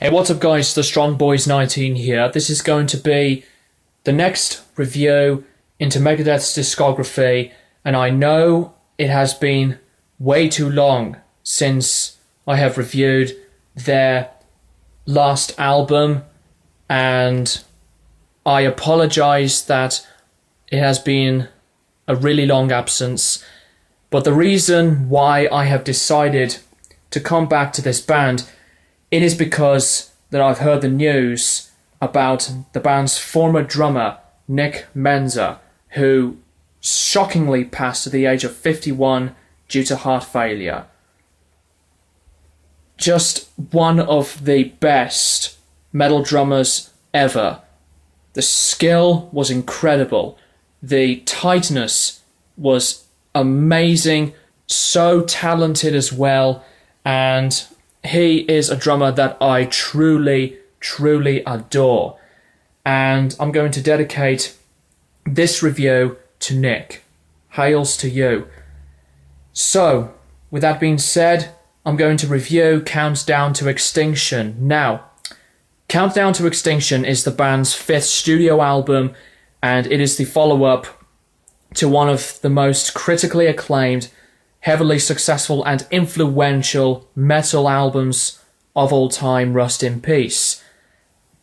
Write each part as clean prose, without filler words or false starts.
Hey, what's up guys, the Strong Boys 19 here. This is going to be the next review into Megadeth's discography, and I know it has been way too long since I have reviewed their last album, and I apologize that it has been a really long absence, but the reason why I have decided to come back to this band, it is because that I've heard the news about the band's former drummer, Nick Menza, who shockingly passed at the age of 51 due to heart failure. Just one of the best metal drummers ever. The skill was incredible. The tightness was amazing. So talented as well. And he is a drummer that I truly, truly adore. And I'm going to dedicate this review to Nick. Hails to you. So, with that being said, I'm going to review Countdown to Extinction. Now, Countdown to Extinction is the band's 5th studio album, and it is the follow-up to one of the most critically acclaimed, heavily successful and influential metal albums of all time, Rust in Peace.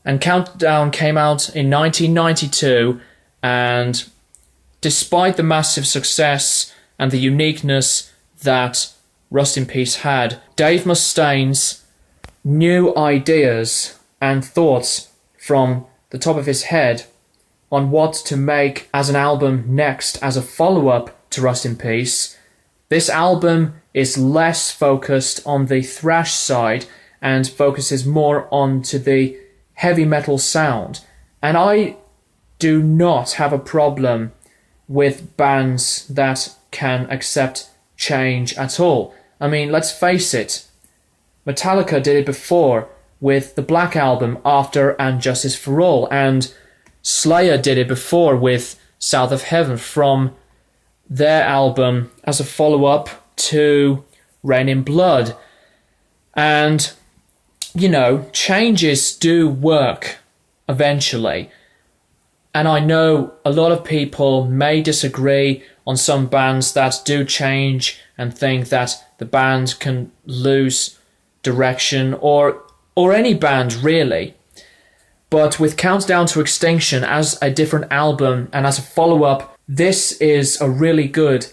And Countdown came out in 1992, and despite the massive success and the uniqueness that Rust in Peace had, Dave Mustaine's new ideas and thoughts from the top of his head on what to make as an album next as a follow-up to Rust in Peace. This album is less focused on the thrash side and focuses more onto the heavy metal sound. And I do not have a problem with bands that can accept change at all. I mean, let's face it, Metallica did it before with the Black Album after And Justice for All, and Slayer did it before with South of Heaven from their album as a follow-up to Rain in Blood. And, you know, changes do work eventually. And I know a lot of people may disagree on some bands that do change and think that the band can lose direction, or any band really. But with Countdown to Extinction as a different album and as a follow-up, this is a really good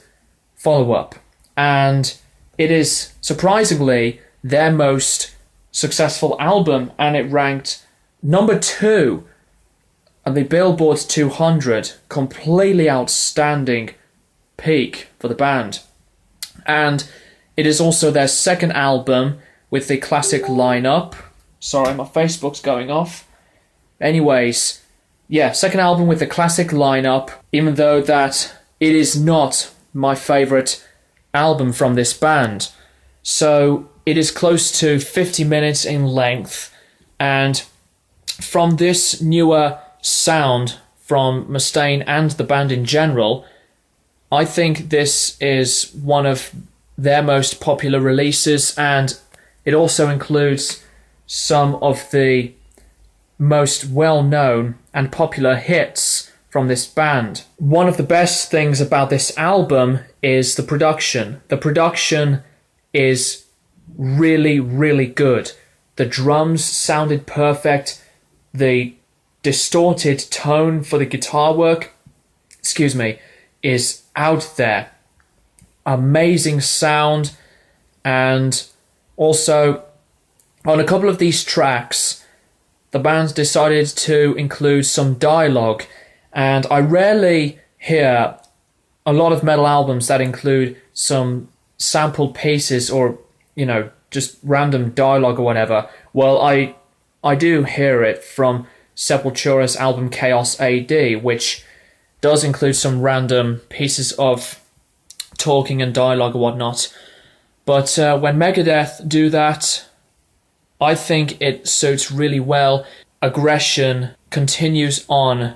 follow-up, and it is surprisingly their most successful album, and it ranked number 2 on the Billboard 200, completely outstanding peak for the band. And it is also their second album with the classic lineup. Sorry, my Facebook's going off. Anyways, yeah, second album with the classic lineup, even though that it is not my favourite album from this band. So it is close to 50 minutes in length, and from this newer sound from Mustaine and the band in general, I think this is one of their most popular releases, and it also includes some of the most well-known and popular hits from this band. One of the best things about this album is the production. The production is really, really good. The drums sounded perfect. The distorted tone for the guitar work, is out there. Amazing sound. And also, on a couple of these tracks, the band decided to include some dialogue, and I rarely hear a lot of metal albums that include some sampled pieces or, you know, just random dialogue or whatever. Well, I do hear it from Sepultura's album Chaos AD, which does include some random pieces of talking and dialogue or whatnot. But when Megadeth do that, I think it suits really well. Aggression continues on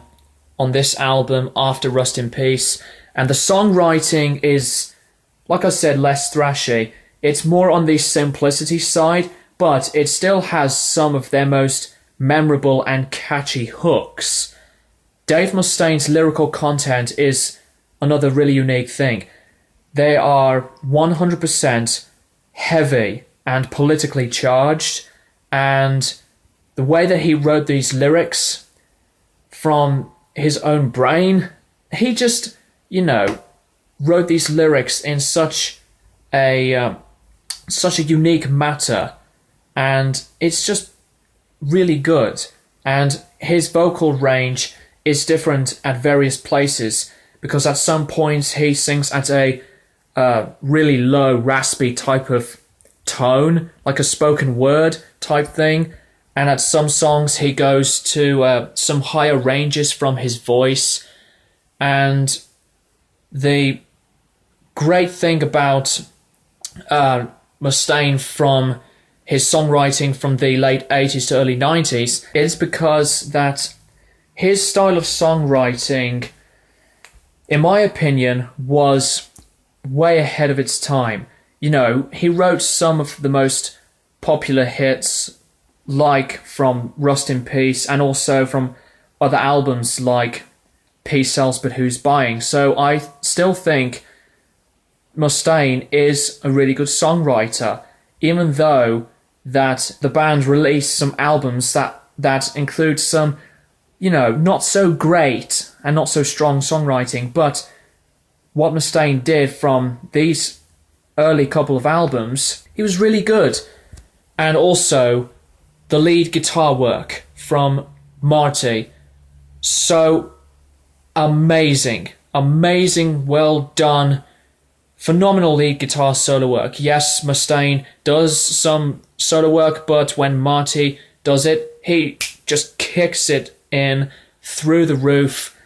this album after Rust in Peace, and the songwriting is, like I said, less thrashy. It's more on the simplicity side, but it still has some of their most memorable and catchy hooks. Dave Mustaine's lyrical content is another really unique thing. They are 100% heavy and politically charged, and the way that he wrote these lyrics from his own brain, he just, wrote these lyrics in such a unique matter, and it's just really good. And his vocal range is different at various places, because at some points he sings at a really low, raspy type of tone, like a spoken word type thing, and at some songs he goes to some higher ranges from his voice. And the great thing about Mustaine from his songwriting from the late 80s to early 90s is because that his style of songwriting, in my opinion, was way ahead of its time. He wrote some of the most popular hits, like from Rust in Peace, and also from other albums like Peace Sells But Who's Buying. So I still think Mustaine is a really good songwriter, even though that the band released some albums that include some, not so great and not so strong songwriting. But what Mustaine did from these early couple of albums, he was really good. And also the lead guitar work from Marty, so amazing, well done, phenomenal lead guitar solo work. Yes, Mustaine does some solo work, but when Marty does it, he just kicks it in through the roof,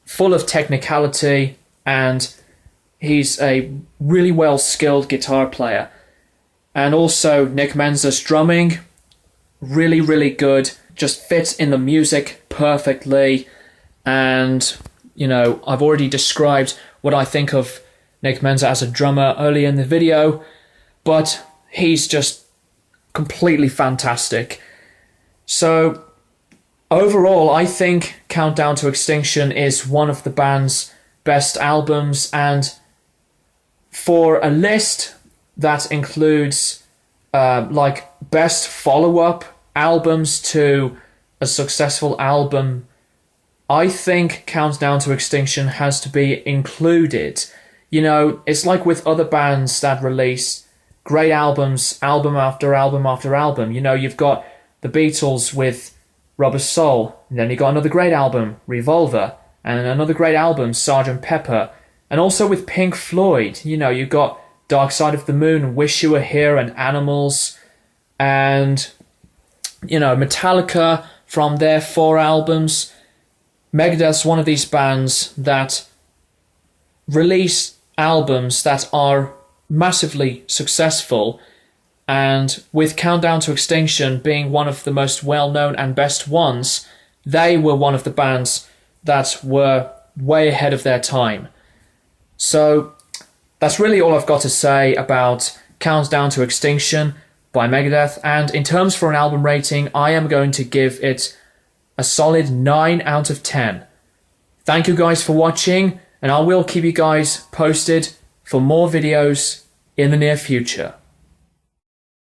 full of technicality, and he's a really well skilled guitar player. And also Nick Menza's drumming, really, really good, just fits in the music perfectly. And I've already described what I think of Nick Menza as a drummer earlier in the video, but he's just completely fantastic. So overall, I think Countdown to Extinction is one of the band's best albums, and for a list that includes best follow-up albums to a successful album, I think Countdown to Extinction has to be included. It's like with other bands that release great albums, album after album after album. You've got the Beatles with Rubber Soul, and then you got another great album, Revolver, and another great album, Sgt. Pepper. And also with Pink Floyd, you've got Dark Side of the Moon, Wish You Were Here, and Animals. And, Metallica from their 4 albums. Megadeth's one of these bands that release albums that are massively successful, and with Countdown to Extinction being one of the most well-known and best ones, they were one of the bands that were way ahead of their time. So that's really all I've got to say about Countdown to Extinction by Megadeth, and in terms for an album rating, I am going to give it a solid 9 out of 10. Thank you guys for watching, and I will keep you guys posted for more videos in the near future.